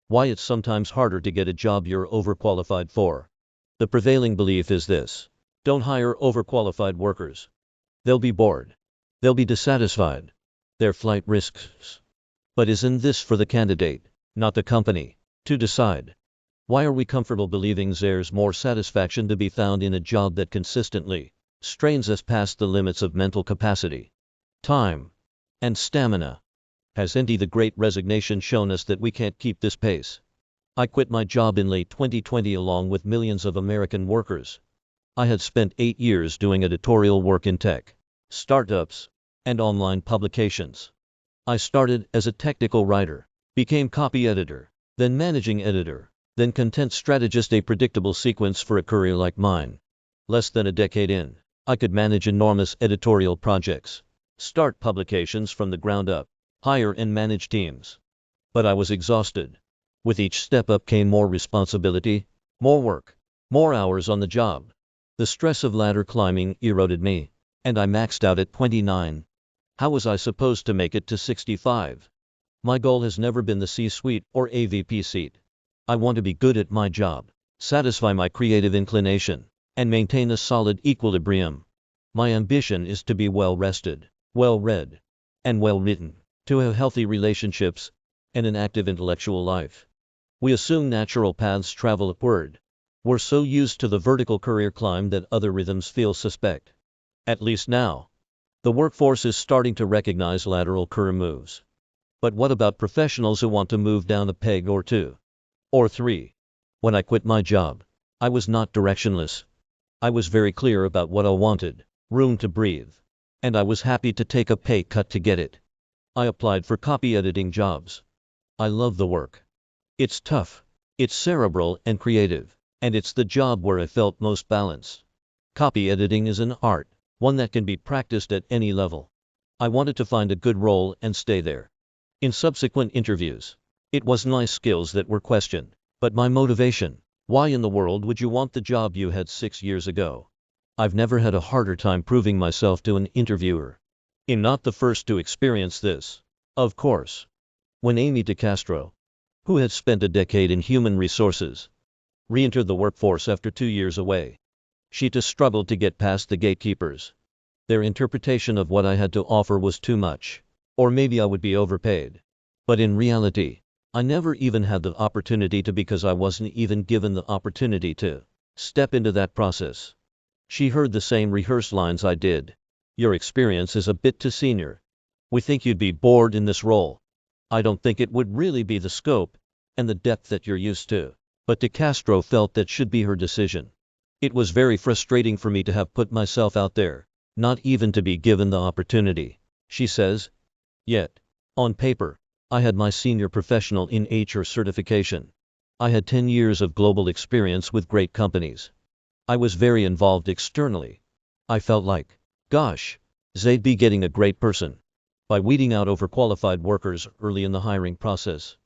Why it's sometimes harder to get a job you're overqualified for. The prevailing belief is this: don't hire overqualified workers. They'll be bored. They'll be dissatisfied. Their flight risks. But isn't this for the candidate, not the company, to decide? Why are we comfortable believing there's more satisfaction to be found in a job that consistently strains us past the limits of mental capacity, time, and stamina? Hasn't the Great Resignation shown us that we can't keep this pace? I quit my job in late 2020 along with millions of American workers. I had spent 8 years doing editorial work in tech, startups, and online publications. I started as a technical writer, became copy editor, then managing editor, then content strategist, a predictable sequence for a career like mine. Less than a decade in, I could manage enormous editorial projects, start publications from the ground up, hire and manage teams. But I was exhausted. With each step up came more responsibility, more work, more hours on the job. The stress of ladder climbing eroded me, and I maxed out at 29. How was I supposed to make it to 65? My goal has never been the C-suite or AVP seat. I want to be good at my job, satisfy my creative inclination, and maintain a solid equilibrium. My ambition is to be well-rested, well-read, and well-written, to have healthy relationships, and an active intellectual life. We assume natural paths travel upward. We're so used to the vertical career climb that other rhythms feel suspect. At least now. The workforce is starting to recognize lateral career moves. But what about professionals who want to move down a peg or two? Or three? When I quit my job, I was not directionless. I was very clear about what I wanted: room to breathe. And I was happy to take a pay cut to get it. I applied for copy editing jobs. I love the work. It's tough, it's cerebral and creative, and it's the job where I felt most balance. Copy editing is an art, one that can be practiced at any level. I wanted to find a good role and stay there. In subsequent interviews, it wasn't my skills that were questioned, but my motivation. Why in the world would you want the job you had 6 years ago? I've never had a harder time proving myself to an interviewer. I'm not the first to experience this, of course. When Amy DeCastro, who had spent a decade in human resources, re-entered the workforce after 2 years away, she too struggled to get past the gatekeepers. Their interpretation of what I had to offer was too much, or maybe I would be overpaid. But in reality, I never even had the opportunity to, because I wasn't even given the opportunity to step into that process. She heard the same rehearsed lines I did. Your experience is a bit too senior. We think you'd be bored in this role. I don't think it would really be the scope and the depth that you're used to. But DeCastro felt that should be her decision. It was very frustrating for me to have put myself out there, not even to be given the opportunity, she says. Yet, on paper, I had my senior professional in HR certification. I had 10 years of global experience with great companies. I was very involved externally. I felt like, gosh, they'd be getting a great person by weeding out overqualified workers early in the hiring process.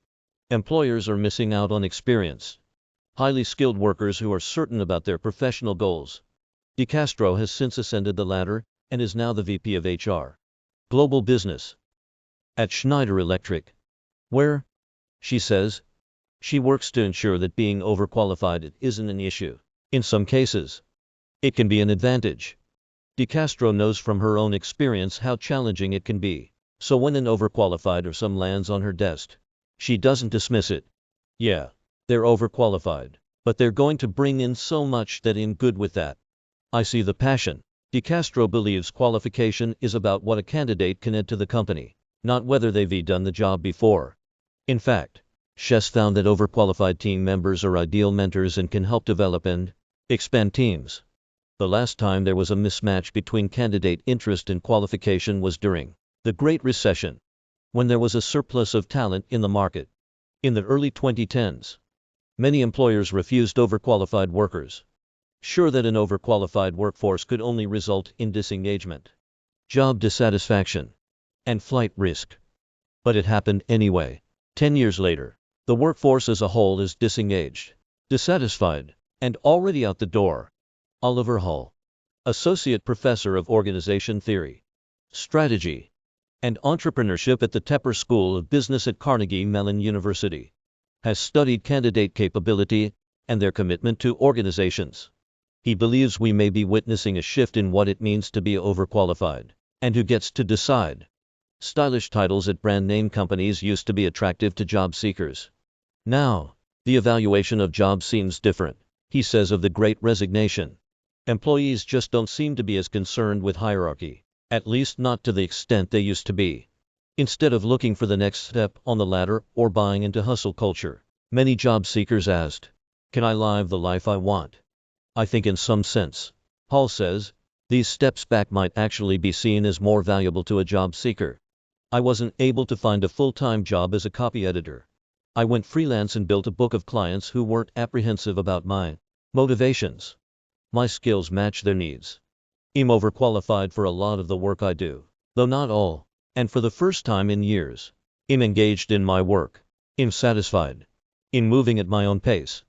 Employers are missing out on experience, highly skilled workers who are certain about their professional goals. DeCastro has since ascended the ladder and is now the VP of HR, Global Business, at Schneider Electric, where, she says, she works to ensure that being overqualified isn't an issue. In some cases, it can be an advantage. DeCastro knows from her own experience how challenging it can be. So when an overqualified or some lands on her desk, she doesn't dismiss it. Yeah, they're overqualified, but they're going to bring in so much that I'm good with that. I see the passion. DeCastro believes qualification is about what a candidate can add to the company, not whether they've done the job before. In fact, she's found that overqualified team members are ideal mentors and can help develop and expand teams. The last time there was a mismatch between candidate interest and qualification was during the Great Recession, when there was a surplus of talent in the market. In the early 2010s, many employers refused overqualified workers, sure that an overqualified workforce could only result in disengagement, job dissatisfaction, and flight risk. But it happened anyway. 10 years later, the workforce as a whole is disengaged, dissatisfied, and already out the door. Oliver Hull, Associate Professor of Organization Theory, Strategy, and Entrepreneurship at the Tepper School of Business at Carnegie Mellon University, has studied candidate capability and their commitment to organizations. He believes we may be witnessing a shift in what it means to be overqualified, and who gets to decide. Stylish titles at brand name companies used to be attractive to job seekers. Now, the evaluation of jobs seems different, he says of the Great Resignation. Employees just don't seem to be as concerned with hierarchy, at least not to the extent they used to be. Instead of looking for the next step on the ladder or buying into hustle culture, many job seekers asked, "Can I live the life I want?" I think in some sense, Paul says, these steps back might actually be seen as more valuable to a job seeker. I wasn't able to find a full-time job as a copy editor. I went freelance and built a book of clients who weren't apprehensive about my motivations. My skills match their needs. I'm overqualified for a lot of the work I do, though not all, and for the first time in years, I'm engaged in my work. I'm satisfied. I'm moving at my own pace.